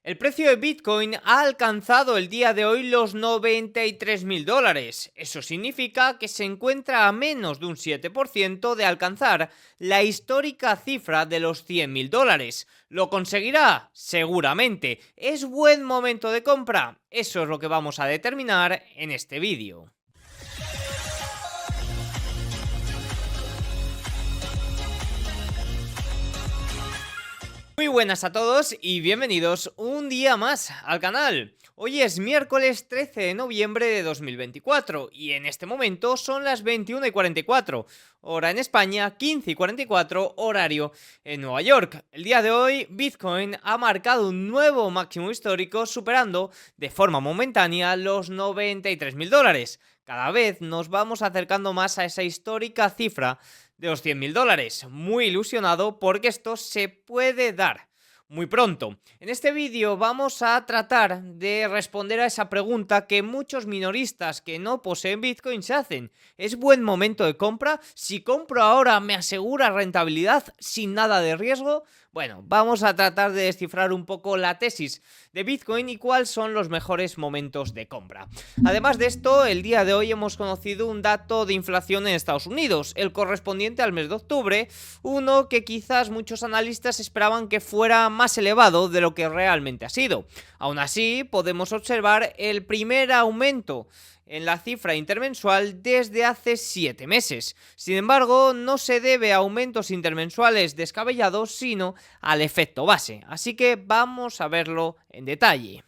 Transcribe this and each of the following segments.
El precio de Bitcoin ha alcanzado el día de hoy los $93.000. Eso significa que se encuentra a menos de un 7% de alcanzar la histórica cifra de los $100.000. ¿Lo conseguirá? Seguramente. ¿Es buen momento de compra? Eso es lo que vamos a determinar en este vídeo. Muy buenas a todos y bienvenidos un día más al canal. Hoy es miércoles 13 de noviembre de 2024 y en este momento son las 21:44, hora en España, 15:44, horario en Nueva York. El día de hoy Bitcoin ha marcado un nuevo máximo histórico superando de forma momentánea los $93.000. Cada vez nos vamos acercando más a esa histórica cifra de los $100.000. Muy ilusionado porque esto se puede dar muy pronto. En este vídeo vamos a tratar de responder a esa pregunta que muchos minoristas que no poseen Bitcoin se hacen. ¿Es buen momento de compra? Si compro ahora, ¿me asegura rentabilidad sin nada de riesgo? Bueno, vamos a tratar de descifrar un poco la tesis de Bitcoin y cuáles son los mejores momentos de compra. Además de esto, el día de hoy hemos conocido un dato de inflación en Estados Unidos, el correspondiente al mes de octubre, uno que quizás muchos analistas esperaban que fuera más elevado de lo que realmente ha sido. Aún así, podemos observar el primer aumento en la cifra intermensual desde hace 7 meses. Sin embargo, no se debe a aumentos intermensuales descabellados, sino al efecto base. Así que vamos a verlo en detalle.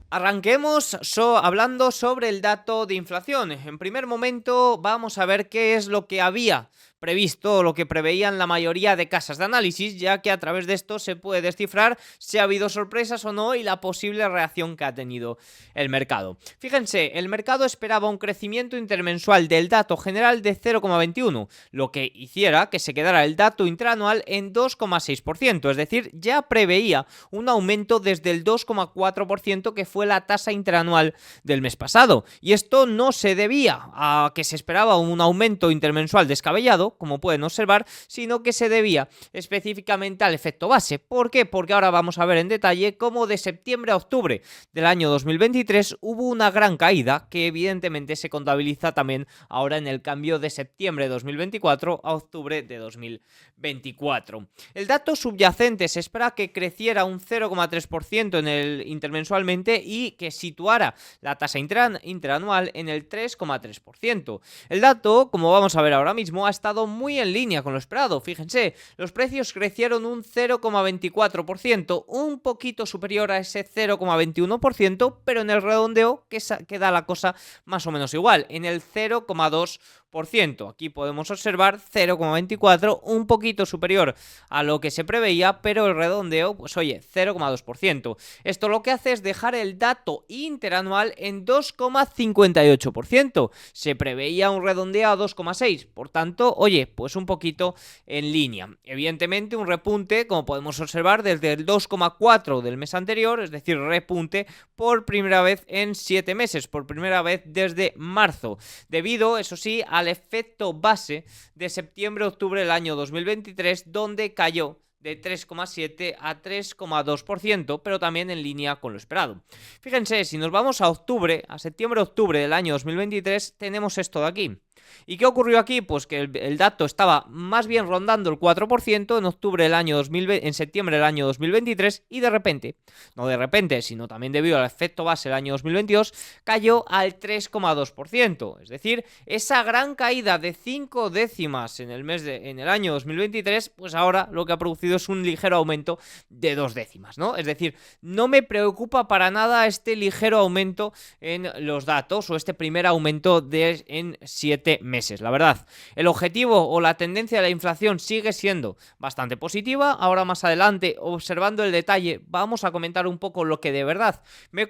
Arranquemos hablando sobre el dato de inflación. En primer momento vamos a ver qué es lo que había previsto o lo que preveían la mayoría de casas de análisis, ya que a través de esto se puede descifrar si ha habido sorpresas o no y la posible reacción que ha tenido el mercado. Fíjense, el mercado esperaba un crecimiento intermensual del dato general de 0,21, lo que hiciera que se quedara el dato interanual en 2,6%, es decir, ya preveía un aumento desde el 2,4% que fue la tasa interanual del mes pasado, y esto no se debía a que se esperaba un aumento intermensual descabellado, como pueden observar, sino que se debía específicamente al efecto base. ¿Por qué? Porque ahora vamos a ver en detalle cómo de septiembre a octubre del año 2023 hubo una gran caída que evidentemente se contabiliza también ahora en el cambio de septiembre de 2024 a octubre de 2024. El dato subyacente se espera que creciera un 0,3% en el intermensualmente y que situara la tasa interanual en el 3,3%. El dato, como vamos a ver ahora mismo, ha estado muy en línea con lo esperado. Fíjense, los precios crecieron un 0,24%, un poquito superior a ese 0,21%, pero en el redondeo queda la cosa más o menos igual, en el 0,2%. Aquí podemos observar 0,24, un poquito superior a lo que se preveía, pero el redondeo, pues oye, 0,2%. Esto lo que hace es dejar el dato interanual en 2,58%. Se preveía un redondeo a 2,6, por tanto, oye, pues un poquito en línea. Evidentemente un repunte, como podemos observar, desde el 2,4 del mes anterior, es decir, repunte por primera vez en 7 meses, por primera vez desde marzo, debido, eso sí, al efecto base de septiembre-octubre del año 2023, donde cayó de 3,7 a 3,2%, pero también en línea con lo esperado. Fíjense, si nos vamos a octubre, a septiembre-octubre del año 2023, tenemos esto de aquí. ¿Y qué ocurrió aquí? Pues que el dato estaba más bien rondando el 4% en octubre del año 2020, en septiembre del año 2023, y de repente, no de repente, sino también debido al efecto base del año 2022, cayó al 3,2%. Es decir, esa gran caída de 5 décimas en el año 2023, pues ahora lo que ha producido es un ligero aumento de 2 décimas, ¿no? Es decir, no me preocupa para nada este ligero aumento en los datos o este primer aumento en 7 meses. La verdad, el objetivo o la tendencia de la inflación sigue siendo bastante positiva. Ahora más adelante, observando el detalle, vamos a comentar un poco lo que de verdad me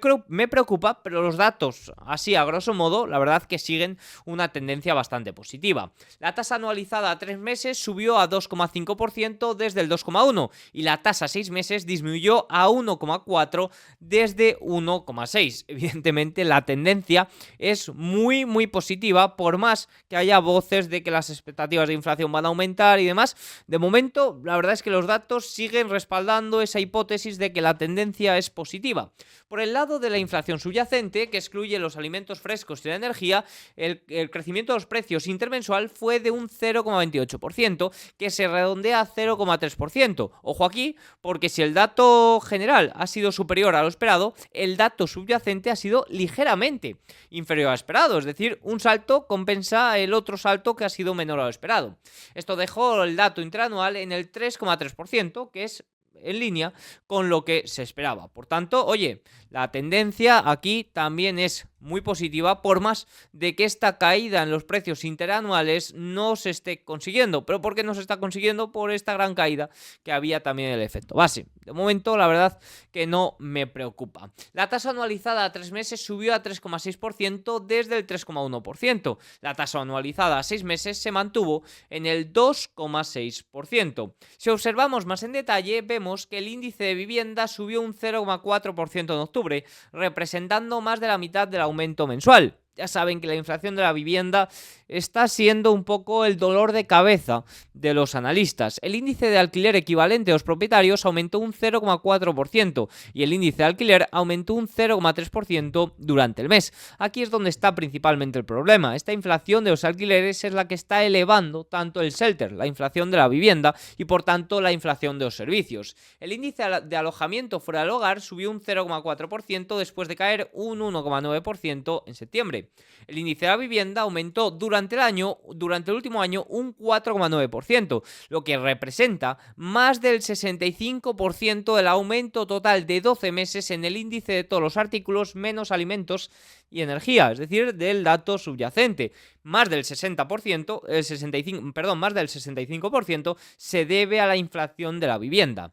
preocupa, pero los datos, así a grosso modo, la verdad que siguen una tendencia bastante positiva. La tasa anualizada a 3 meses subió a 2,5% desde el 2,1% y la tasa a 6 meses disminuyó a 1,4% desde 1,6%. Evidentemente la tendencia es muy positiva, por más que haya voces de que las expectativas de inflación van a aumentar y demás. De momento, la verdad es que los datos siguen respaldando esa hipótesis de que la tendencia es positiva. Por el lado de la inflación subyacente, que excluye los alimentos frescos y la energía, el crecimiento de los precios intermensual fue de un 0,28%, que se redondea a 0,3%. Ojo aquí, porque si el dato general ha sido superior a lo esperado, el dato subyacente ha sido ligeramente inferior a lo esperado, es decir, un salto compensa el otro salto que ha sido menor a lo esperado. Esto dejó el dato interanual en el 3,3%, que es en línea con lo que se esperaba. Por tanto, oye, la tendencia aquí también es muy positiva, por más de que esta caída en los precios interanuales no se esté consiguiendo. ¿Pero por qué no se está consiguiendo? Por esta gran caída que había también el efecto base. De momento, la verdad que no me preocupa. La tasa anualizada a 3 meses subió a 3,6% desde el 3,1%. La tasa anualizada a 6 meses se mantuvo en el 2,6%. Si observamos más en detalle, vemos que el índice de vivienda subió un 0,4% en octubre, representando más de la mitad del aumento mensual. Ya saben que la inflación de la vivienda está siendo un poco el dolor de cabeza de los analistas. El índice de alquiler equivalente a los propietarios aumentó un 0,4% y el índice de alquiler aumentó un 0,3% durante el mes. Aquí es donde está principalmente el problema. Esta inflación de los alquileres es la que está elevando tanto el shelter, la inflación de la vivienda, y por tanto la inflación de los servicios. El índice de alojamiento fuera del hogar subió un 0,4% después de caer un 1,9% en septiembre. El índice de la vivienda aumentó durante el último año un 4,9%, lo que representa más del 65% del aumento total de 12 meses en el índice de todos los artículos menos alimentos y energía, es decir, del dato subyacente. Más del 60%, más del 65% se debe a la inflación de la vivienda.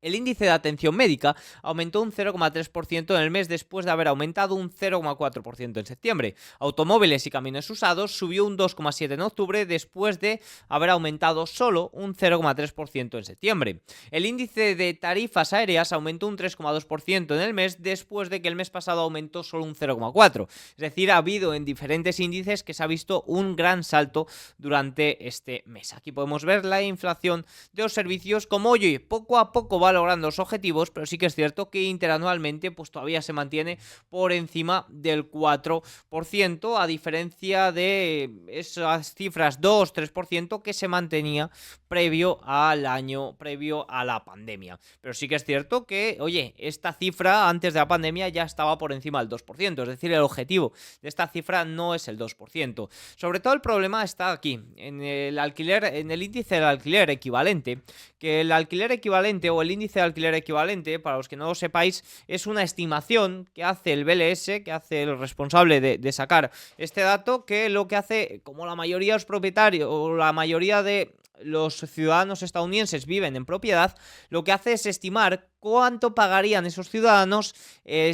El índice de atención médica aumentó un 0,3% en el mes después de haber aumentado un 0,4% en septiembre. Automóviles y camiones usados subió un 2,7% en octubre después de haber aumentado solo un 0,3% en septiembre. El índice de tarifas aéreas aumentó un 3,2% en el mes después de que el mes pasado aumentó solo un 0,4%. Es decir, ha habido en diferentes índices que se ha visto un gran salto durante este mes. Aquí podemos ver la inflación de los servicios como, oye, poco a poco va logrando los objetivos, pero sí que es cierto que interanualmente pues todavía se mantiene por encima del 4%, a diferencia de esas cifras 2-3% que se mantenía previo a la pandemia. Pero sí que es cierto que, oye, esta cifra antes de la pandemia ya estaba por encima del 2%, es decir, el objetivo de esta cifra no es el 2%. Sobre todo el problema está aquí, en el alquiler, en el índice del alquiler equivalente, que el alquiler equivalente o el índice de alquiler equivalente, para los que no lo sepáis, es una estimación que hace el BLS, que hace el responsable de sacar este dato, que lo que hace, como la mayoría de los propietarios o la mayoría de los ciudadanos estadounidenses viven en propiedad, lo que hace es estimar cuánto pagarían esos ciudadanos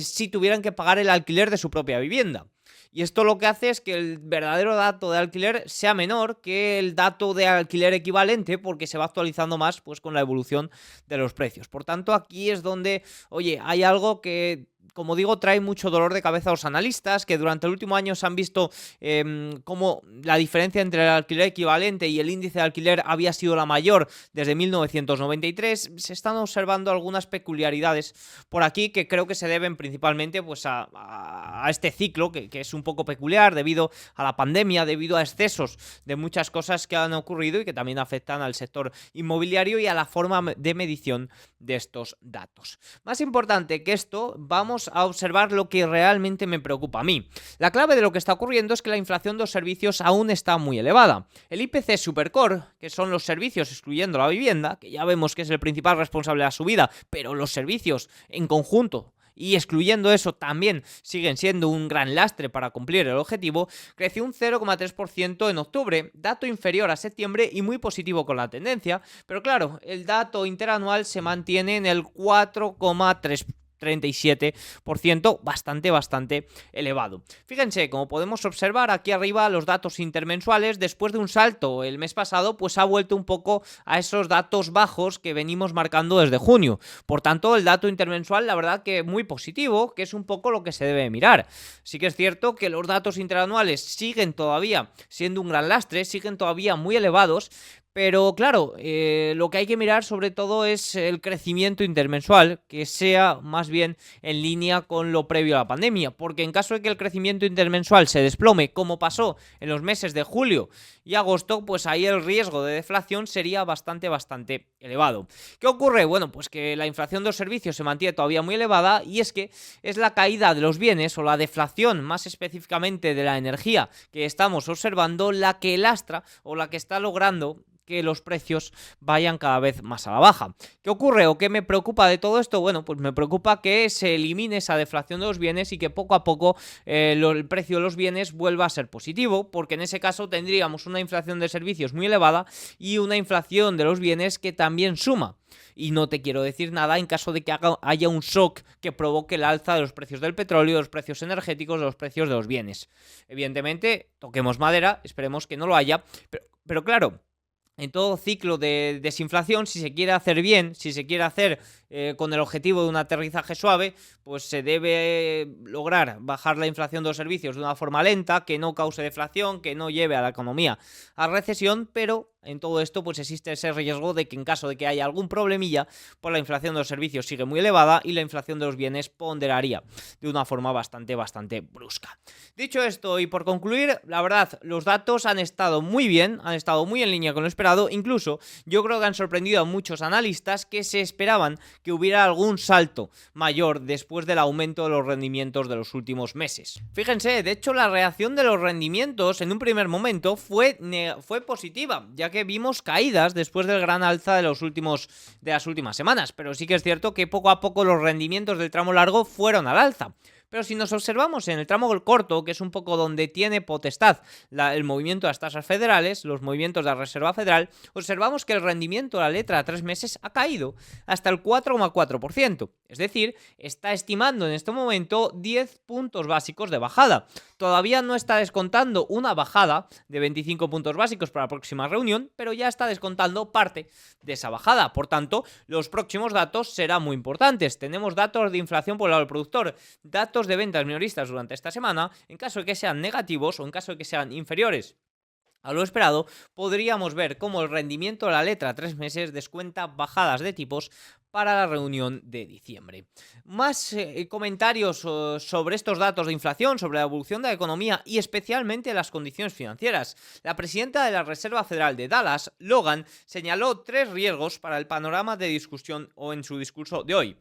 si tuvieran que pagar el alquiler de su propia vivienda. Y esto lo que hace es que el verdadero dato de alquiler sea menor que el dato de alquiler equivalente, porque se va actualizando más pues con la evolución de los precios. Por tanto, aquí es donde, oye, hay algo que, como digo, trae mucho dolor de cabeza a los analistas, que durante el último año se han visto cómo la diferencia entre el alquiler equivalente y el índice de alquiler había sido la mayor desde 1993. Se están observando algunas peculiaridades por aquí que creo que se deben principalmente pues a este ciclo que es un poco peculiar debido a la pandemia, debido a excesos de muchas cosas que han ocurrido y que también afectan al sector inmobiliario y a la forma de medición de estos datos. Más importante que esto, vamos a observar lo que realmente me preocupa a mí. La clave de lo que está ocurriendo es que la inflación de los servicios aún está muy elevada. El IPC Supercore, que son los servicios excluyendo la vivienda, que ya vemos que es el principal responsable de la subida, pero los servicios en conjunto y excluyendo eso también siguen siendo un gran lastre para cumplir el objetivo, creció un 0,3% en octubre, dato inferior a septiembre y muy positivo con la tendencia, pero claro, el dato interanual se mantiene en el 4,3%. 37%, bastante elevado. Fíjense, como podemos observar aquí arriba, los datos intermensuales, después de un salto el mes pasado, pues ha vuelto un poco a esos datos bajos que venimos marcando desde junio. Por tanto, el dato intermensual, la verdad que muy positivo, que es un poco lo que se debe mirar. Sí que es cierto que los datos interanuales siguen todavía siendo un gran lastre, siguen todavía muy elevados, pero claro, lo que hay que mirar sobre todo es el crecimiento intermensual, que sea más bien en línea con lo previo a la pandemia, porque en caso de que el crecimiento intermensual se desplome, como pasó en los meses de julio y agosto, pues ahí el riesgo de deflación sería bastante elevado. ¿Qué ocurre? Bueno, pues que la inflación de los servicios se mantiene todavía muy elevada, y es que es la caída de los bienes o la deflación, más específicamente de la energía, que estamos observando, la que lastra o la que está logrando que los precios vayan cada vez más a la baja. ¿Qué ocurre o qué me preocupa de todo esto? Bueno, pues me preocupa que se elimine esa deflación de los bienes y que poco a poco el precio de los bienes vuelva a ser positivo, porque en ese caso tendríamos una inflación de servicios muy elevada y una inflación de los bienes que también suma. Y no te quiero decir nada en caso de que haya un shock que provoque el alza de los precios del petróleo, de los precios energéticos, de los precios de los bienes. Evidentemente, toquemos madera, esperemos que no lo haya, pero claro, en todo ciclo de desinflación, si se quiere hacer bien, si se quiere hacer con el objetivo de un aterrizaje suave, pues se debe lograr bajar la inflación de los servicios de una forma lenta, que no cause deflación, que no lleve a la economía a recesión, pero en todo esto pues existe ese riesgo de que en caso de que haya algún problemilla, pues la inflación de los servicios sigue muy elevada y la inflación de los bienes ponderaría de una forma bastante brusca. Dicho esto, y por concluir, la verdad, los datos han estado muy bien, han estado muy en línea con lo esperado. Incluso yo creo que han sorprendido a muchos analistas que se esperaban que hubiera algún salto mayor después del aumento de los rendimientos de los últimos meses. Fíjense, de hecho la reacción de los rendimientos en un primer momento fue positiva, ya que vimos caídas después del gran alza de las últimas semanas, pero sí que es cierto que poco a poco los rendimientos del tramo largo fueron al alza. Pero si nos observamos en el tramo corto, que es un poco donde tiene potestad el movimiento de las tasas federales, los movimientos de la Reserva Federal, observamos que el rendimiento de la letra a 3 meses ha caído hasta el 4,4%. Es decir, está estimando en este momento 10 puntos básicos de bajada. Todavía no está descontando una bajada de 25 puntos básicos para la próxima reunión, pero ya está descontando parte de esa bajada. Por tanto, los próximos datos serán muy importantes. Tenemos datos de inflación por el lado del productor, datos de ventas minoristas durante esta semana. En caso de que sean negativos o en caso de que sean inferiores a lo esperado, podríamos ver cómo el rendimiento de la letra a 3 meses descuenta bajadas de tipos para la reunión de diciembre. Más comentarios sobre estos datos de inflación, sobre la evolución de la economía y especialmente las condiciones financieras. La presidenta de la Reserva Federal de Dallas, Logan, señaló 3 riesgos para el panorama de discusión en su discurso de hoy.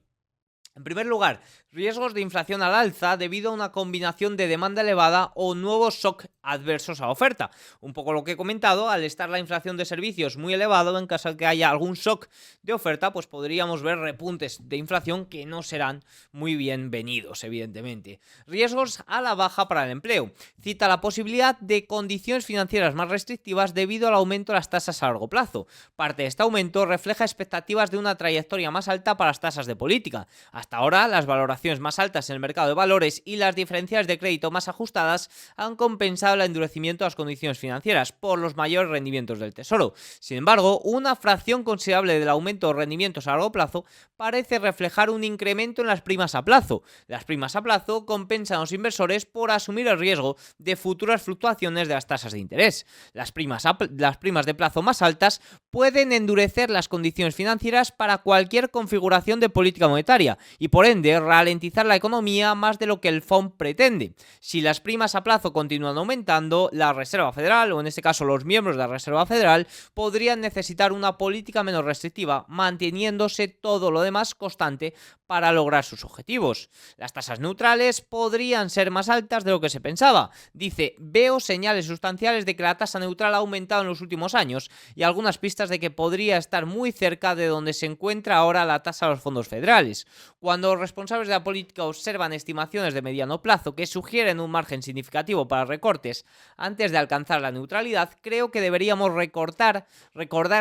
En primer lugar, riesgos de inflación al alza debido a una combinación de demanda elevada o nuevos shock adversos a la oferta. Un poco lo que he comentado, al estar la inflación de servicios muy elevado, en caso de que haya algún shock de oferta, pues podríamos ver repuntes de inflación que no serán muy bienvenidos, evidentemente. Riesgos a la baja para el empleo. Cita la posibilidad de condiciones financieras más restrictivas debido al aumento de las tasas a largo plazo. Parte de este aumento refleja expectativas de una trayectoria más alta para las tasas de política. Hasta ahora, las valoraciones más altas en el mercado de valores y las diferencias de crédito más ajustadas han compensado el endurecimiento de las condiciones financieras por los mayores rendimientos del Tesoro. Sin embargo, una fracción considerable del aumento de rendimientos a largo plazo parece reflejar un incremento en las primas a plazo. Las primas a plazo compensan a los inversores por asumir el riesgo de futuras fluctuaciones de las tasas de interés. Las primas de plazo más altas pueden endurecer las condiciones financieras para cualquier configuración de política monetaria y por ende ralentizar la economía más de lo que el FOMC pretende. Si las primas a plazo continúan aumentando, la Reserva Federal, o en este caso los miembros de la Reserva Federal, podrían necesitar una política menos restrictiva, manteniéndose todo lo demás constante para lograr sus objetivos. Las tasas neutrales podrían ser más altas de lo que se pensaba. Dice, veo señales sustanciales de que la tasa neutral ha aumentado en los últimos años y algunas pistas de que podría estar muy cerca de donde se encuentra ahora la tasa de los fondos federales. Cuando los responsables de la política observan estimaciones de mediano plazo que sugieren un margen significativo para recortes antes de alcanzar la neutralidad, creo que deberíamos recordar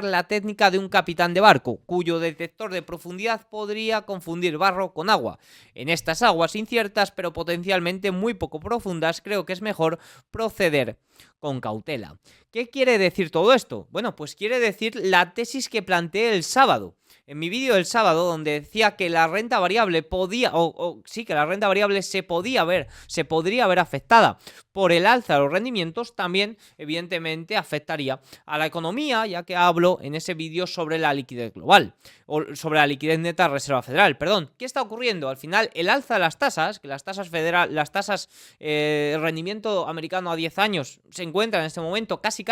la técnica de un capitán de barco, cuyo detector de profundidad podría confundir barro con agua. En estas aguas inciertas, pero potencialmente muy poco profundas, creo que es mejor proceder con cautela. ¿Qué quiere decir todo esto? Bueno, pues quiere decir la tesis que planteé el sábado. En mi vídeo del sábado, donde decía que la renta variable que la renta variable se podría ver afectada por el alza de los rendimientos, también evidentemente afectaría a la economía, ya que hablo en ese vídeo sobre la liquidez global, o sobre la liquidez neta de la Reserva Federal, perdón. ¿Qué está ocurriendo? Al final, el alza de las tasas, que las tasas rendimiento americano a 10 años se encuentra en este momento casi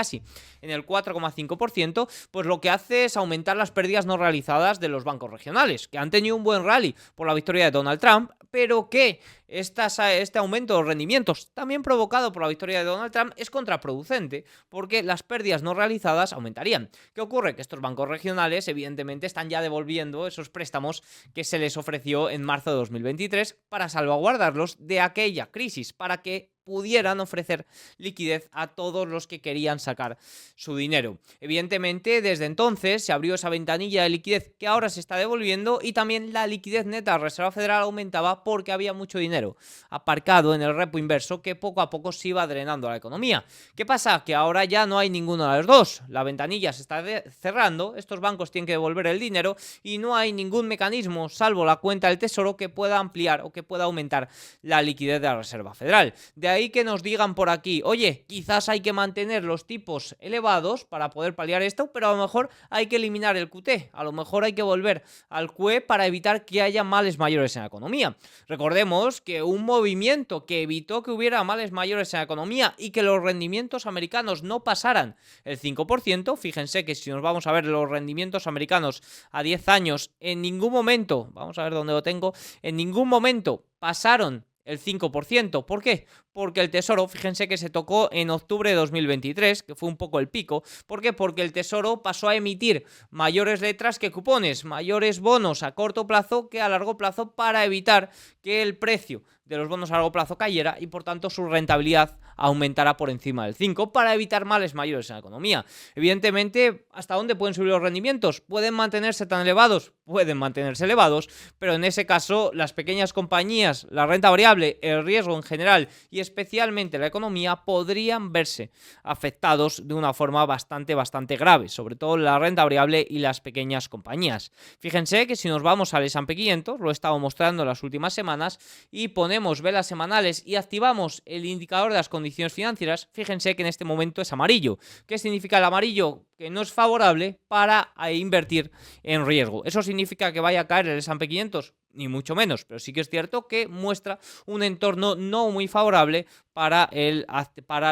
en el 4,5%, pues lo que hace es aumentar las pérdidas no realizadas de los bancos regionales, que han tenido un buen rally por la victoria de Donald Trump, pero que este aumento de los rendimientos, también provocado por la victoria de Donald Trump, es contraproducente, porque las pérdidas no realizadas aumentarían. ¿Qué ocurre? Que estos bancos regionales, evidentemente, están ya devolviendo esos préstamos que se les ofreció en marzo de 2023 para salvaguardarlos de aquella crisis, para que pudieran ofrecer liquidez a todos los que querían sacar su dinero. Evidentemente, desde entonces se abrió esa ventanilla de liquidez que ahora se está devolviendo, y también la liquidez neta de la Reserva Federal aumentaba porque había mucho dinero aparcado en el repo inverso que poco a poco se iba drenando a la economía. ¿Qué pasa? Que ahora ya no hay ninguno de los dos. La ventanilla se está cerrando, estos bancos tienen que devolver el dinero y no hay ningún mecanismo, salvo la cuenta del Tesoro, que pueda ampliar o que pueda aumentar la liquidez de la Reserva Federal. De ahí que nos digan por aquí, oye, quizás hay que mantener los tipos elevados para poder paliar esto, pero a lo mejor hay que eliminar el QT, a lo mejor hay que volver al QE para evitar que haya males mayores en la economía. Recordemos que un movimiento que evitó que hubiera males mayores en la economía y que los rendimientos americanos no pasaran el 5%, fíjense que si nos vamos a ver los rendimientos americanos a 10 años, en ningún momento, vamos a ver dónde lo tengo, en ningún momento pasaron el 5%. ¿Por qué? Porque el Tesoro, fíjense que se tocó en octubre de 2023, que fue un poco el pico. ¿Por qué? Porque el Tesoro pasó a emitir mayores letras que cupones, mayores bonos a corto plazo que a largo plazo, para evitar que el precio de los bonos a largo plazo cayera y por tanto su rentabilidad aumentara por encima del 5, para evitar males mayores en la economía. Evidentemente, ¿hasta dónde pueden subir los rendimientos? ¿Pueden mantenerse tan elevados? Pueden mantenerse elevados, pero en ese caso las pequeñas compañías, la renta variable, el riesgo en general y especialmente la economía podrían verse afectados de una forma bastante grave, sobre todo la renta variable y las pequeñas compañías. Fíjense que si nos vamos al S&P 500, lo he estado mostrando en las últimas semanas, y ponemos velas semanales y activamos el indicador de las condiciones financieras, fíjense que en este momento es amarillo. ¿Qué significa el amarillo? Que no es favorable para invertir en riesgo. ¿Eso significa que vaya a caer el S&P 500? Ni mucho menos, pero sí que es cierto que muestra un entorno no muy favorable para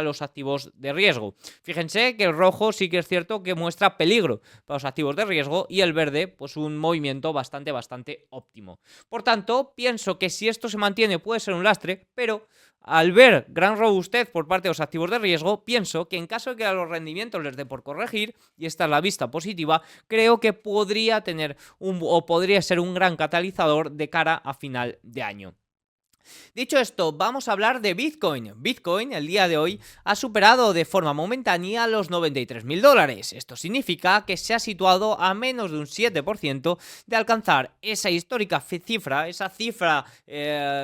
los activos de riesgo. Fíjense que el rojo sí que es cierto que muestra peligro para los activos de riesgo, y el verde pues un movimiento bastante óptimo. Por tanto, pienso que si esto se mantiene puede ser un lastre, pero al ver gran robustez por parte de los activos de riesgo, pienso que en caso de que a los rendimientos les dé por corregir, y esta es la vista positiva, creo que podría ser un gran catalizador de cara a final de año. Dicho esto, vamos a hablar de Bitcoin. Bitcoin, el día de hoy, ha superado de forma momentánea los $93.000. Esto significa que se ha situado a menos de un 7% de alcanzar esa histórica cifra,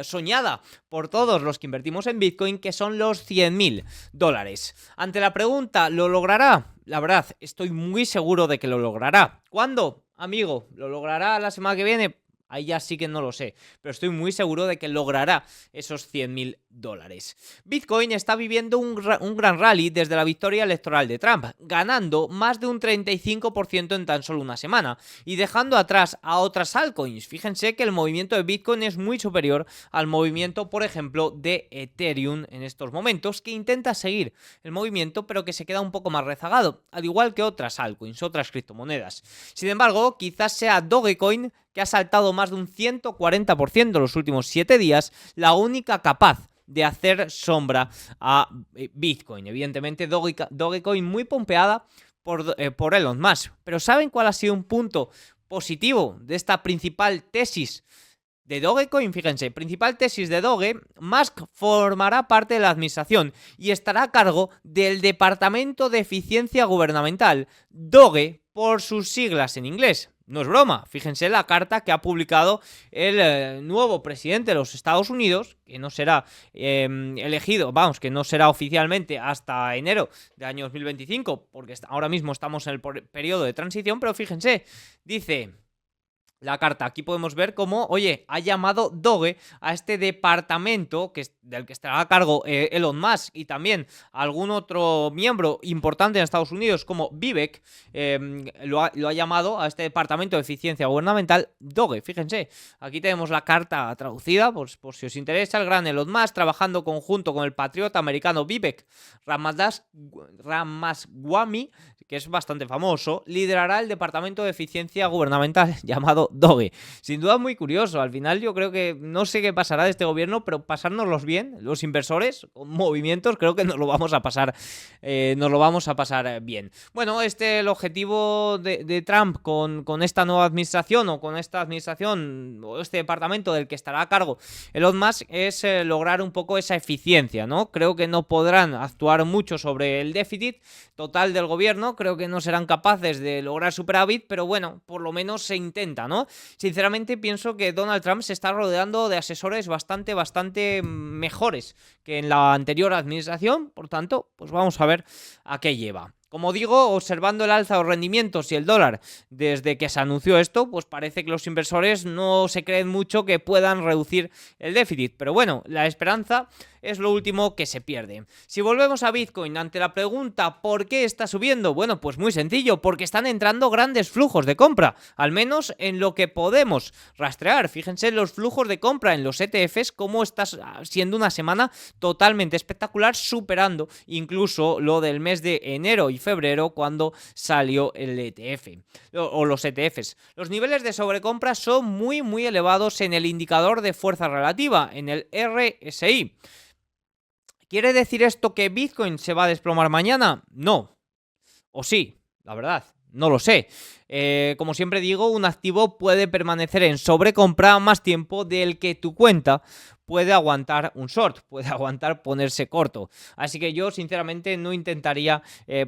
soñada por todos los que invertimos en Bitcoin, que son los $100.000. Ante la pregunta, ¿lo logrará? La verdad, estoy muy seguro de que lo logrará. ¿Cuándo? Amigo, ¿lo logrará la semana que viene? Ahí ya sí que no lo sé, pero estoy muy seguro de que logrará esos $100.000. Bitcoin está viviendo un gran rally desde la victoria electoral de Trump, ganando más de un 35% en tan solo una semana y dejando atrás a otras altcoins. Fíjense que el movimiento de Bitcoin es muy superior al movimiento, por ejemplo, de Ethereum en estos momentos, que intenta seguir el movimiento pero que se queda un poco más rezagado, al igual que otras altcoins, otras criptomonedas. Sin embargo, quizás sea Dogecoin, que ha saltado más de un 140% en los últimos 7 días, la única capaz de hacer sombra a Bitcoin. Evidentemente, Dogecoin muy pompeada por Elon Musk. Pero ¿saben cuál ha sido un punto positivo de esta principal tesis de Dogecoin, fíjense, principal tesis de Doge, Musk formará parte de la administración y estará a cargo del Departamento de Eficiencia Gubernamental, Doge por sus siglas en inglés. No es broma, fíjense la carta que ha publicado el nuevo presidente de los Estados Unidos, que no será elegido, vamos, que no será oficialmente hasta enero de año 2025, porque ahora mismo estamos en el periodo de transición, pero fíjense, dice la carta, aquí podemos ver cómo, oye, ha llamado Doge a este departamento del que estará a cargo Elon Musk y también algún otro miembro importante en Estados Unidos como Vivek, lo ha llamado a este departamento de eficiencia gubernamental Doge. Fíjense, aquí tenemos la carta traducida, por si os interesa. El gran Elon Musk, trabajando conjunto con el patriota americano Vivek Ramaswamy, que es bastante famoso, liderará el departamento de eficiencia gubernamental llamado Doge. Sin duda muy curioso, al final yo creo que no sé qué pasará de este gobierno, pero pasárnoslos bien, los inversores, con movimientos, creo que nos lo vamos a pasar bien. Bueno, el objetivo de Trump con esta nueva administración o con esta administración o este departamento del que estará a cargo Elon Musk es lograr un poco esa eficiencia, ¿no? Creo que no podrán actuar mucho sobre el déficit total del gobierno, creo que no serán capaces de lograr superávit, pero bueno, por lo menos se intenta, ¿no? Sinceramente pienso que Donald Trump se está rodeando de asesores bastante mejores que en la anterior administración, por tanto, pues vamos a ver a qué lleva. Como digo, observando el alza de los rendimientos y el dólar desde que se anunció esto, pues parece que los inversores no se creen mucho que puedan reducir el déficit. Pero bueno, la esperanza es lo último que se pierde. Si volvemos a Bitcoin, ante la pregunta ¿por qué está subiendo? Bueno, pues muy sencillo, porque están entrando grandes flujos de compra, al menos en lo que podemos rastrear. Fíjense los flujos de compra en los ETFs, cómo está siendo una semana totalmente espectacular, superando incluso lo del mes de enero y febrero cuando salió el ETF o los ETFs. Los niveles de sobrecompra son muy elevados en el indicador de fuerza relativa, en el RSI. ¿Quiere decir esto que Bitcoin se va a desplomar mañana? No. O sí, la verdad, no lo sé. Como siempre digo, un activo puede permanecer en sobrecompra más tiempo del que tu cuenta puede aguantar un short, puede aguantar ponerse corto. Así que yo sinceramente no intentaría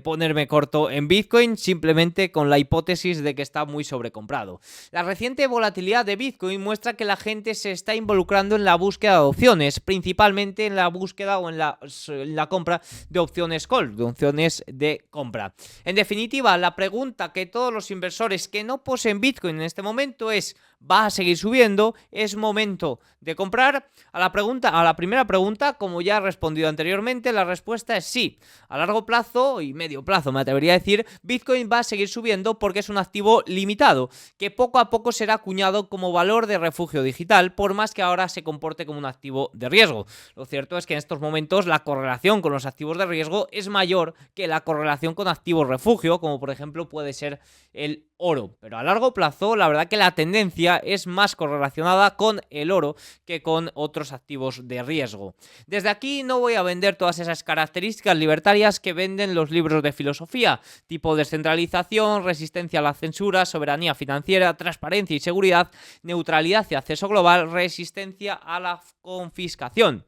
ponerme corto en Bitcoin simplemente con la hipótesis de que está muy sobrecomprado. La reciente volatilidad de Bitcoin muestra que la gente se está involucrando en la búsqueda de opciones, principalmente en la búsqueda o en la compra de opciones call, de opciones de compra. En definitiva, la pregunta que todos los inversores que no poseen Bitcoin en este momento es: ¿va a seguir subiendo? ¿Es momento de comprar? A la primera pregunta, como ya he respondido anteriormente, la respuesta es sí. A largo plazo y medio plazo, me atrevería a decir, Bitcoin va a seguir subiendo porque es un activo limitado, que poco a poco será acuñado como valor de refugio digital, por más que ahora se comporte como un activo de riesgo. Lo cierto es que en estos momentos la correlación con los activos de riesgo es mayor que la correlación con activos refugio, como por ejemplo puede ser el oro. Pero a largo plazo, la verdad que la tendencia es más correlacionada con el oro que con otros activos de riesgo. Desde aquí no voy a vender todas esas características libertarias que venden los libros de filosofía, tipo descentralización, resistencia a la censura, soberanía financiera, transparencia y seguridad, neutralidad y acceso global, resistencia a la confiscación.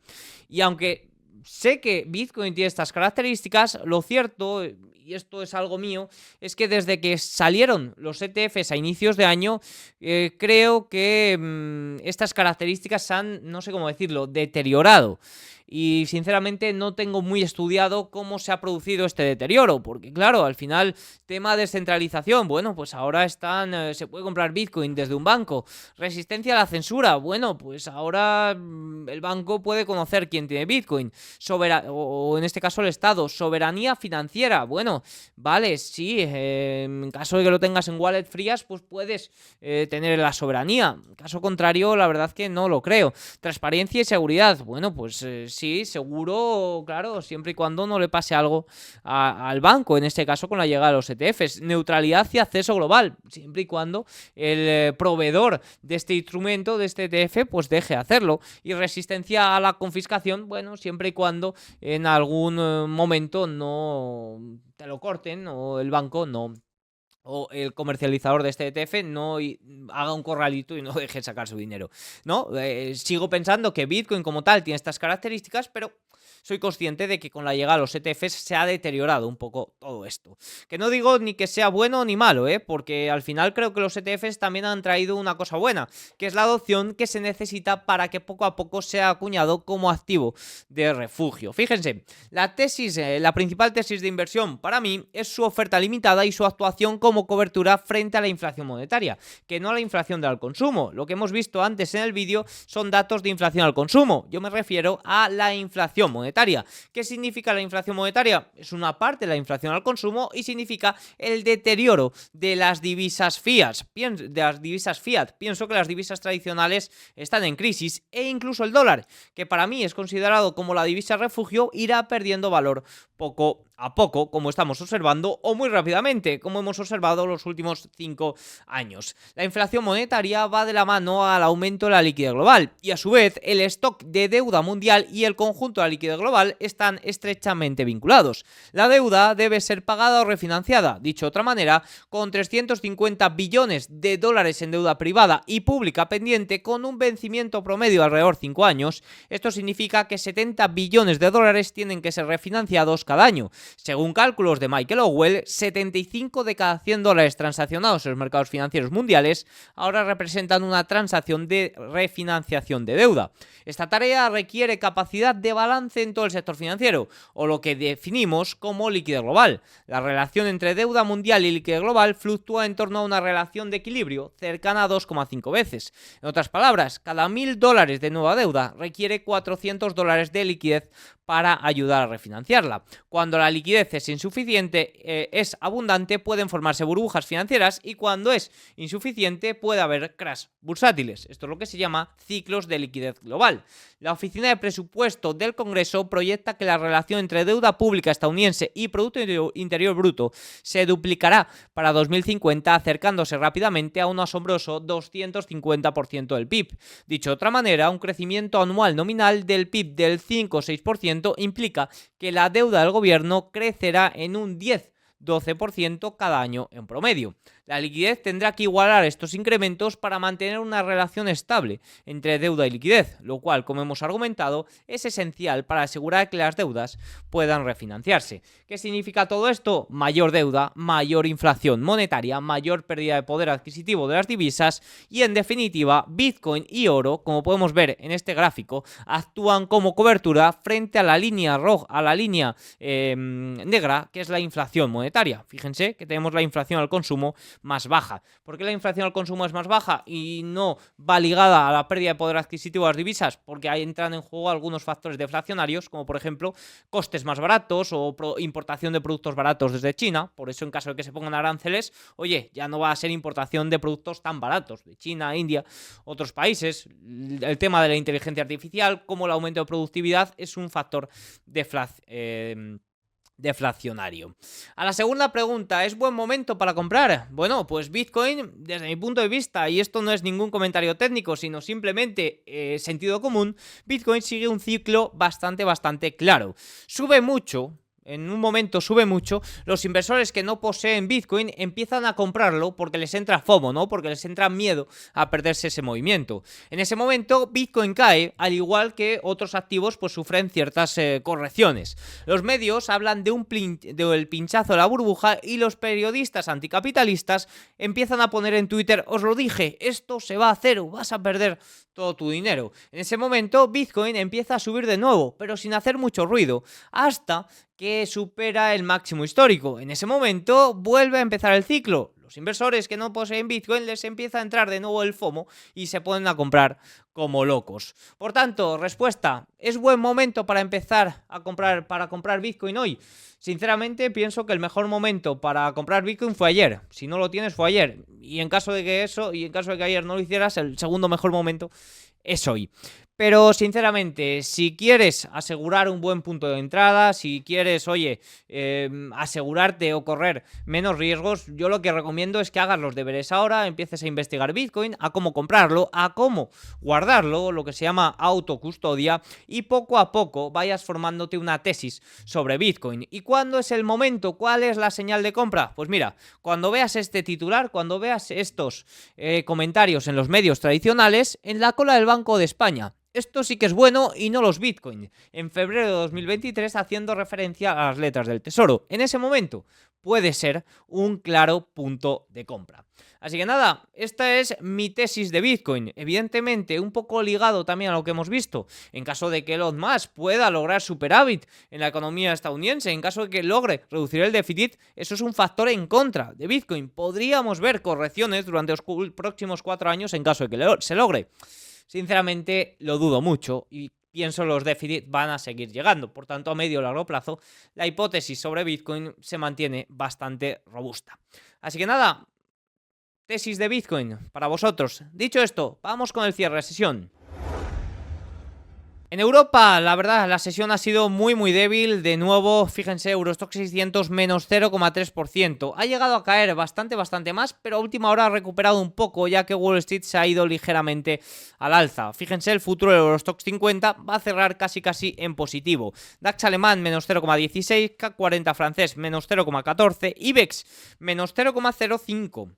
Y aunque sé que Bitcoin tiene estas características, lo cierto, y esto es algo mío, es que desde que salieron los ETFs a inicios de año, creo que estas características se han, no sé cómo decirlo, deteriorado. Y sinceramente no tengo muy estudiado cómo se ha producido este deterioro, porque claro, al final, tema de descentralización, bueno, pues ahora se puede comprar Bitcoin desde un banco. Resistencia a la censura, bueno, pues ahora el banco puede conocer quién tiene Bitcoin. O en este caso el Estado. Soberanía financiera, bueno, vale, sí, en caso de que lo tengas en wallet frías, pues puedes tener la soberanía. En caso contrario, la verdad que no lo creo. Transparencia y seguridad, bueno, pues sí, seguro, claro, siempre y cuando no le pase algo al banco, en este caso con la llegada de los ETFs. Neutralidad y acceso global, siempre y cuando el proveedor de este instrumento, de este ETF, pues deje de hacerlo. Y resistencia a la confiscación, bueno, siempre y cuando en algún momento no te lo corten o el banco no o el comercializador de este ETF no haga un corralito y no deje sacar su dinero, ¿no? Sigo pensando que Bitcoin como tal tiene estas características, pero soy consciente de que con la llegada de los ETFs se ha deteriorado un poco todo esto. Que no digo ni que sea bueno ni malo, porque al final creo que los ETFs también han traído una cosa buena, que es la adopción que se necesita para que poco a poco sea acuñado como activo de refugio. Fíjense, la principal tesis de inversión para mí es su oferta limitada y su actuación como cobertura frente a la inflación monetaria, que no a la inflación del consumo. Lo que hemos visto antes en el vídeo son datos de inflación al consumo. Yo me refiero a la inflación monetaria. ¿Qué significa la inflación monetaria? Es una parte de la inflación al consumo y significa el deterioro de las divisas fiat. Pienso que las divisas tradicionales están en crisis e incluso el dólar, que para mí es considerado como la divisa refugio, irá perdiendo valor poco a poco, como estamos observando, o muy rápidamente, como hemos observado los últimos 5 años. La inflación monetaria va de la mano al aumento de la liquidez global y a su vez el stock de deuda mundial y el conjunto de la liquidez global están estrechamente vinculados. La deuda debe ser pagada o refinanciada, dicho de otra manera, con 350 billones de dólares en deuda privada y pública pendiente con un vencimiento promedio de alrededor 5 años. Esto significa que 70 billones de dólares tienen que ser refinanciados cada año. Según cálculos de Michael Howell, 75 de cada 100 dólares transaccionados en los mercados financieros mundiales ahora representan una transacción de refinanciación de deuda. Esta tarea requiere capacidad de balance en todo el sector financiero, o lo que definimos como liquidez global. La relación entre deuda mundial y liquidez global fluctúa en torno a una relación de equilibrio cercana a 2,5 veces. En otras palabras, cada $1.000 de nueva deuda requiere $400 de liquidez para ayudar a refinanciarla. Cuando la liquidez es insuficiente, es abundante, pueden formarse burbujas financieras y cuando es insuficiente puede haber crash bursátiles. Esto es lo que se llama ciclos de liquidez global. La Oficina de Presupuesto del Congreso proyecta que la relación entre deuda pública estadounidense y Producto Interior Bruto se duplicará para 2050, acercándose rápidamente a un asombroso 250% del PIB. Dicho de otra manera, un crecimiento anual nominal del PIB del 5 o 6% implica que la deuda del gobierno crecerá en un 10-12% cada año en promedio. La liquidez tendrá que igualar estos incrementos para mantener una relación estable entre deuda y liquidez, lo cual, como hemos argumentado, es esencial para asegurar que las deudas puedan refinanciarse. ¿Qué significa todo esto? Mayor deuda, mayor inflación monetaria, mayor pérdida de poder adquisitivo de las divisas y, en definitiva, Bitcoin y oro, como podemos ver en este gráfico, actúan como cobertura frente a la línea roja, a la línea negra, que es la inflación monetaria. Fíjense que tenemos la inflación al consumo más baja. ¿Por qué la inflación al consumo es más baja y no va ligada a la pérdida de poder adquisitivo de las divisas? Porque ahí entran en juego algunos factores deflacionarios, como por ejemplo costes más baratos o importación de productos baratos desde China. Por eso, en caso de que se pongan aranceles, oye, ya no va a ser importación de productos tan baratos de China, India, otros países. El tema de la inteligencia artificial, como el aumento de productividad, es un factor deflacionario. A la segunda pregunta, ¿es buen momento para comprar? Bueno, pues Bitcoin, desde mi punto de vista, y esto no es ningún comentario técnico, sino simplemente sentido común, Bitcoin sigue un ciclo bastante claro. Sube mucho. En un momento sube mucho, los inversores que no poseen Bitcoin empiezan a comprarlo porque les entra FOMO, ¿no? Porque les entra miedo a perderse ese movimiento. En ese momento Bitcoin cae, al igual que otros activos pues sufren ciertas correcciones. Los medios hablan del pinchazo de la burbuja y los periodistas anticapitalistas empiezan a poner en Twitter: os lo dije, esto se va a hacer, vas a perder todo tu dinero. En ese momento Bitcoin empieza a subir de nuevo, pero sin hacer mucho ruido, hasta que supera el máximo histórico. En ese momento vuelve a empezar el ciclo. Los inversores que no poseen Bitcoin les empieza a entrar de nuevo el FOMO y se ponen a comprar como locos. Por tanto, respuesta: ¿es buen momento para empezar a comprar Bitcoin hoy? Sinceramente, pienso que el mejor momento para comprar Bitcoin fue ayer. Si no lo tienes, fue ayer. Y en caso de que ayer no lo hicieras, el segundo mejor momento es hoy. Pero sinceramente, si quieres asegurar un buen punto de entrada, si quieres, oye, asegurarte o correr menos riesgos, yo lo que recomiendo es que hagas los deberes ahora, empieces a investigar Bitcoin, a cómo comprarlo, a cómo guardarlo, lo que se llama autocustodia, y poco a poco vayas formándote una tesis sobre Bitcoin. ¿Y cuándo es el momento? ¿Cuál es la señal de compra? Pues mira, cuando veas este titular, cuando veas estos comentarios en los medios tradicionales, en la cola del Banco de España. Esto sí que es bueno y no los Bitcoin. En febrero de 2023 haciendo referencia a las letras del tesoro. En ese momento puede ser un claro punto de compra. Así que nada, esta es mi tesis de Bitcoin. Evidentemente, un poco ligado también a lo que hemos visto. En caso de que Elon Musk pueda lograr superávit en la economía estadounidense, en caso de que logre reducir el déficit, eso es un factor en contra de Bitcoin. Podríamos ver correcciones durante los próximos 4 años en caso de que se logre. Sinceramente, lo dudo mucho y pienso los déficits van a seguir llegando. Por tanto, a medio y largo plazo, la hipótesis sobre Bitcoin se mantiene bastante robusta. Así que nada, tesis de Bitcoin para vosotros. Dicho esto, vamos con el cierre de sesión. En Europa, la verdad, la sesión ha sido muy débil. De nuevo, fíjense, Eurostoxx 600 menos 0,3%. Ha llegado a caer bastante más, pero a última hora ha recuperado un poco, ya que Wall Street se ha ido ligeramente al alza. Fíjense, el futuro del Eurostoxx 50 va a cerrar casi en positivo. DAX alemán menos 0,16, CAC 40 francés menos 0,14, IBEX menos 0,05.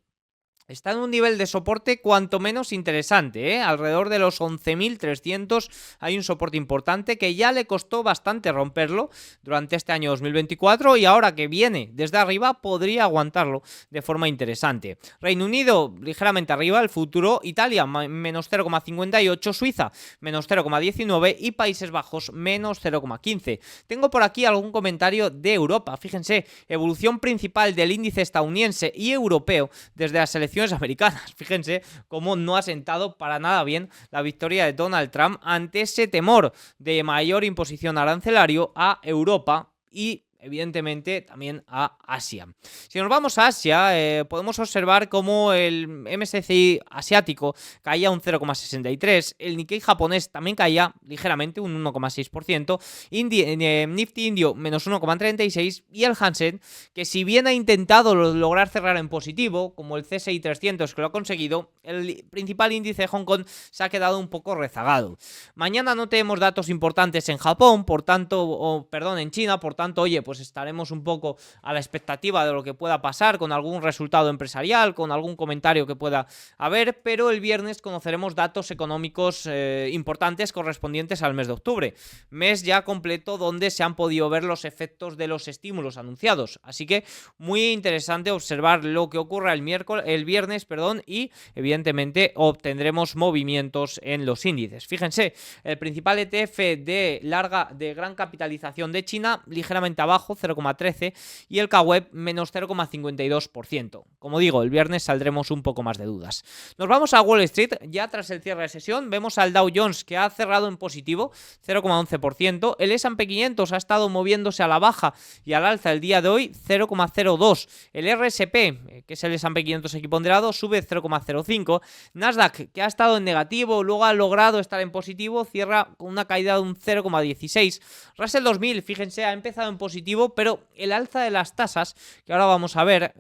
Está en un nivel de soporte cuanto menos interesante, alrededor de los 11.300 hay un soporte importante que ya le costó bastante romperlo durante este año 2024 y ahora que viene desde arriba podría aguantarlo de forma interesante. Reino Unido ligeramente arriba, el futuro, Italia menos 0,58, Suiza menos 0,19 y Países Bajos menos 0,15. Tengo por aquí algún comentario de Europa, fíjense, evolución principal del índice estadounidense y europeo desde las elecciones americanas. Fíjense cómo no ha sentado para nada bien la victoria de Donald Trump ante ese temor de mayor imposición arancelario a Europa y evidentemente también a Asia. Si nos vamos a Asia, podemos observar cómo el MSCI asiático caía un 0,63, el Nikkei japonés también caía ligeramente un 1,6%, Nifty indio menos 1,36 y el Hansen, que si bien ha intentado lograr cerrar en positivo, como el CSI 300 que lo ha conseguido, el principal índice de Hong Kong se ha quedado un poco rezagado. Mañana no tenemos datos importantes en Japón, por tanto, en China, por tanto, oye, pues estaremos un poco a la expectativa de lo que pueda pasar con algún resultado empresarial, con algún comentario que pueda haber, pero el viernes conoceremos datos económicos importantes correspondientes al mes de octubre, mes ya completo donde se han podido ver los efectos de los estímulos anunciados, así que muy interesante observar lo que ocurra el viernes, y evidentemente obtendremos movimientos en los índices. Fíjense, el principal ETF de gran capitalización de China ligeramente abajo, 0,13 y el KWEB menos 0,52%. Como digo, el viernes saldremos un poco más de dudas. Nos vamos a Wall Street, ya tras el cierre de sesión, vemos al Dow Jones que ha cerrado en positivo, 0,11%, el S&P 500 ha estado moviéndose a la baja y al alza el día de hoy, 0,02%, el RSP, que es el S&P 500 equiponderado, sube 0,05%, Nasdaq, que ha estado en negativo, luego ha logrado estar en positivo, cierra con una caída de un 0,16%, Russell 2000, fíjense, ha empezado en positivo, pero el alza de las tasas, que ahora vamos a ver,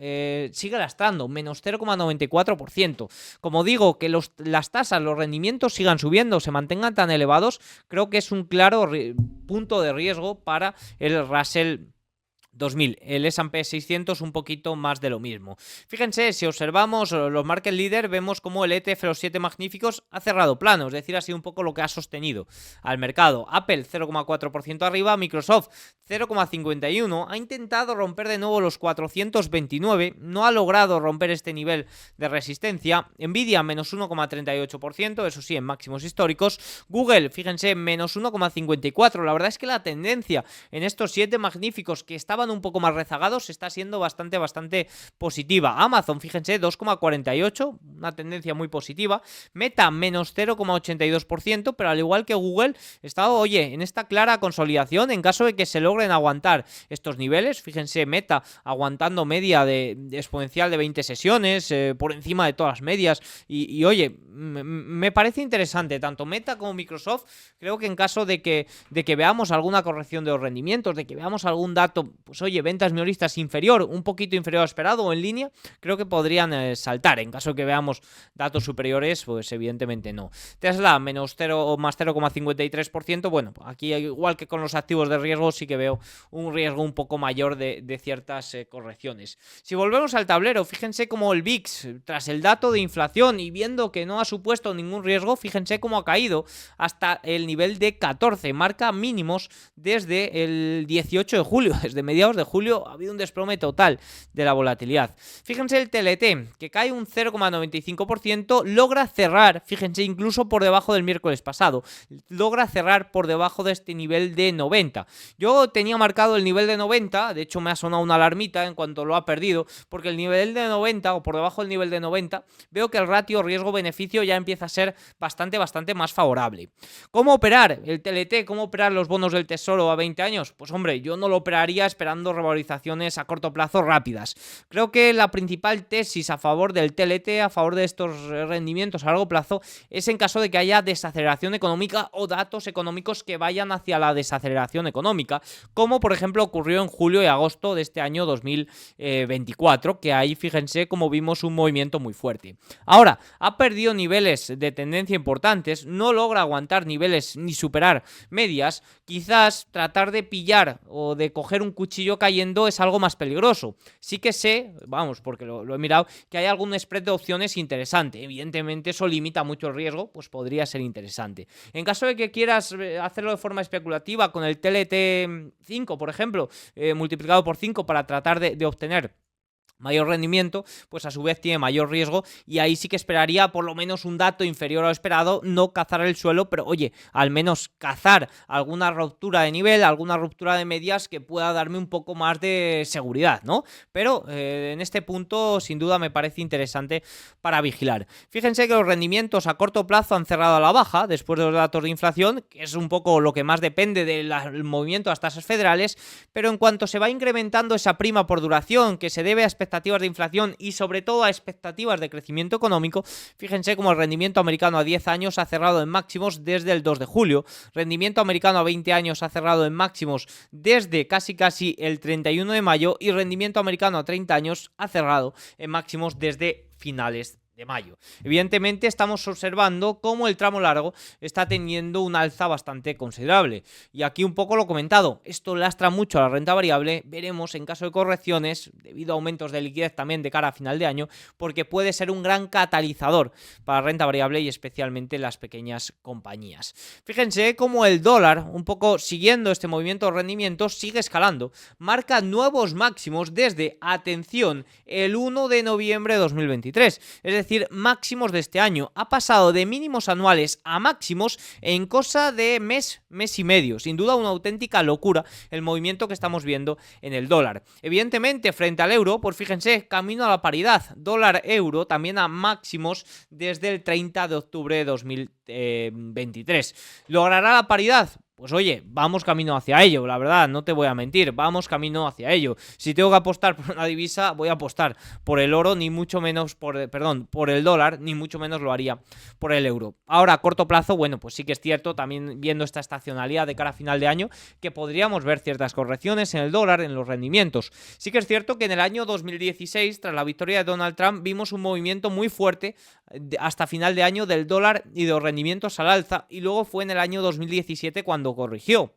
sigue lastrando, menos 0,94%. Como digo, que las tasas, los rendimientos sigan subiendo, se mantengan tan elevados, creo que es un claro punto de riesgo para el Russell 2000, el S&P 600 un poquito más de lo mismo. Fíjense, si observamos los market leader, vemos como el ETF los 7 magníficos ha cerrado plano, es decir, ha sido un poco lo que ha sostenido al mercado. Apple 0,4% arriba, Microsoft 0,51%, ha intentado romper de nuevo los 429, no ha logrado romper este nivel de resistencia. Nvidia menos 1,38%, eso sí, en máximos históricos. Google, fíjense, menos 1,54%, la verdad es que la tendencia en estos 7 magníficos que estaba estaban un poco más rezagados, está siendo bastante positiva. Amazon, fíjense, 2,48, una tendencia muy positiva. Meta, menos 0,82%, pero al igual que Google, está, oye, en esta clara consolidación. En caso de que se logren aguantar estos niveles, fíjense, Meta aguantando media de exponencial de 20 sesiones, por encima de todas las medias, y oye, me parece interesante, tanto Meta como Microsoft. Creo que en caso de que veamos alguna corrección de los rendimientos, de que veamos algún dato, pues oye, ventas minoristas inferior, un poquito inferior a esperado o en línea, creo que podrían saltar. En caso de que veamos datos superiores, pues evidentemente no. Tesla, menos 0 o más 0,53%, bueno, aquí igual que con los activos de riesgo, sí que veo un riesgo un poco mayor de ciertas correcciones. Si volvemos al tablero, fíjense cómo el VIX, tras el dato de inflación y viendo que no ha supuesto ningún riesgo, fíjense cómo ha caído hasta el nivel de 14, marca mínimos desde el 18 de julio, desde mediados de julio ha habido un desplome total de la volatilidad. Fíjense el TLT, que cae un 0,95%, logra cerrar, fíjense, incluso por debajo del miércoles pasado, logra cerrar por debajo de este nivel de 90. Yo tenía marcado el nivel de 90, de hecho me ha sonado una alarmita en cuanto lo ha perdido, porque el nivel de 90 o por debajo del nivel de 90, veo que el ratio riesgo-beneficio ya empieza a ser bastante más favorable. ¿Cómo operar el TLT? ¿Cómo operar los bonos del Tesoro a 20 años? Pues hombre, yo no lo operaría esperando revalorizaciones a corto plazo rápidas. Creo que la principal tesis a favor del TLT, a favor de estos rendimientos a largo plazo, es en caso de que haya desaceleración económica o datos económicos que vayan hacia la desaceleración económica, como por ejemplo ocurrió en julio y agosto de este año 2024, que ahí fíjense como vimos un movimiento muy fuerte. Ahora, ha perdido niveles de tendencia importantes, no logra aguantar niveles ni superar medias, quizás tratar de pillar o de coger un cuchillo cayendo es algo más peligroso. Sí que sé, vamos, porque lo he mirado, que hay algún spread de opciones interesante. Evidentemente eso limita mucho el riesgo, pues podría ser interesante. En caso de que quieras hacerlo de forma especulativa con el TLT 5, por ejemplo, multiplicado por 5 para tratar de obtener mayor rendimiento, pues a su vez tiene mayor riesgo, y ahí sí que esperaría por lo menos un dato inferior a lo esperado, no cazar el suelo, pero oye, al menos cazar alguna ruptura de nivel, alguna ruptura de medias que pueda darme un poco más de seguridad, ¿no? Pero en este punto sin duda me parece interesante para vigilar. Fíjense que los rendimientos a corto plazo han cerrado a la baja después de los datos de inflación, que es un poco lo que más depende del movimiento de las tasas federales, pero en cuanto se va incrementando esa prima por duración que se debe a expectativas de inflación y sobre todo a expectativas de crecimiento económico, fíjense como el rendimiento americano a 10 años ha cerrado en máximos desde el 2 de julio, rendimiento americano a 20 años ha cerrado en máximos desde casi el 31 de mayo y rendimiento americano a 30 años ha cerrado en máximos desde finales de mayo. Evidentemente estamos observando cómo el tramo largo está teniendo un alza bastante considerable, y aquí un poco lo comentado, esto lastra mucho a la renta variable. Veremos en caso de correcciones debido a aumentos de liquidez también de cara a final de año, porque puede ser un gran catalizador para la renta variable y especialmente las pequeñas compañías. Fíjense cómo el dólar, un poco siguiendo este movimiento de rendimientos, sigue escalando, marca nuevos máximos desde, atención, el 1 de noviembre de 2023, es decir, máximos de este año. Ha pasado de mínimos anuales a máximos en cosa de mes y medio. Sin duda una auténtica locura el movimiento que estamos viendo en el dólar. Evidentemente frente al euro, pues fíjense, camino a la paridad. Dólar-euro también a máximos desde el 30 de octubre de 2023. ¿Logrará la paridad? Pues oye, vamos camino hacia ello, la verdad, no te voy a mentir, vamos camino hacia ello. Si tengo que apostar por una divisa, voy a apostar por el oro, ni mucho menos por el dólar, ni mucho menos lo haría por el euro. Ahora, a corto plazo, bueno, pues sí que es cierto, también viendo esta estacionalidad de cara a final de año, que podríamos ver ciertas correcciones en el dólar, en los rendimientos. Sí que es cierto que en el año 2016, tras la victoria de Donald Trump, vimos un movimiento muy fuerte hasta final de año del dólar y de los rendimientos al alza, y luego fue en el año 2017 cuando corrigió.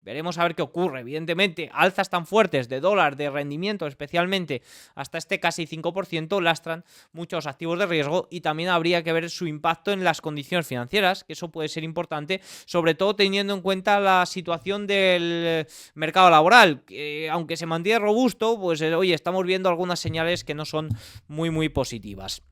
Veremos a ver qué ocurre. Evidentemente, alzas tan fuertes de dólar, de rendimiento especialmente, hasta este casi 5%, lastran muchos activos de riesgo, y también habría que ver su impacto en las condiciones financieras, que eso puede ser importante, sobre todo teniendo en cuenta la situación del mercado laboral, que aunque se mantiene robusto, pues oye, estamos viendo algunas señales que no son muy positivas.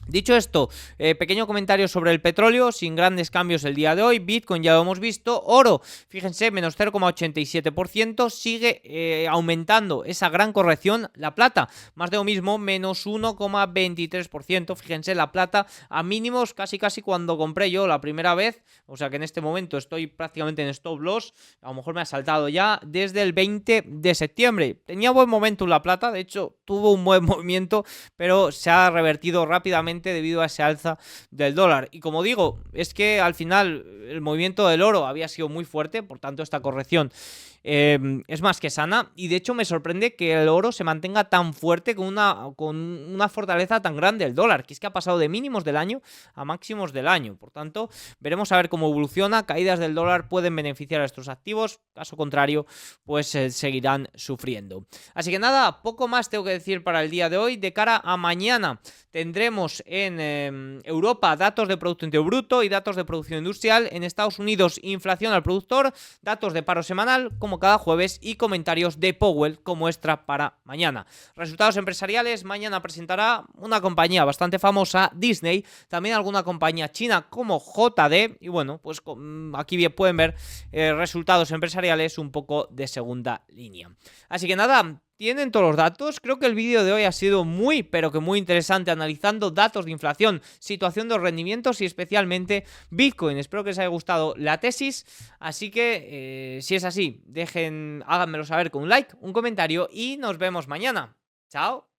Dicho esto, pequeño comentario sobre el petróleo, sin grandes cambios el día de hoy. Bitcoin ya lo hemos visto. Oro, fíjense, menos 0,87%, sigue aumentando esa gran corrección. La plata, más de lo mismo, menos 1,23%. Fíjense, la plata a mínimos casi cuando compré yo la primera vez. O sea que en este momento estoy prácticamente en stop loss. A lo mejor me ha saltado ya desde el 20 de septiembre. Tenía buen momento la plata, de hecho tuvo un buen movimiento, pero se ha revertido rápidamente debido a ese alza del dólar. Y como digo, es que al final el movimiento del oro había sido muy fuerte, por tanto esta corrección es más que sana, y de hecho me sorprende que el oro se mantenga tan fuerte con una fortaleza tan grande del dólar, que es que ha pasado de mínimos del año a máximos del año. Por tanto, veremos a ver cómo evoluciona. Caídas del dólar pueden beneficiar a estos activos, caso contrario pues seguirán sufriendo. Así que nada, poco más tengo que decir para el día de hoy. De cara a mañana tendremos en Europa datos de Producto Interior Bruto y datos de producción industrial. En Estados Unidos, inflación al productor, datos de paro semanal como cada jueves y comentarios de Powell como extra para mañana. Resultados empresariales, mañana presentará una compañía bastante famosa, Disney, también alguna compañía china como JD, y bueno, pues aquí bien pueden ver resultados empresariales un poco de segunda línea. Así que nada, tienen todos los datos. Creo que el vídeo de hoy ha sido muy, pero que muy interesante, analizando datos de inflación, situación de los rendimientos y especialmente Bitcoin. Espero que les haya gustado la tesis, así que si es así, háganmelo saber con un like, un comentario y nos vemos mañana. Chao.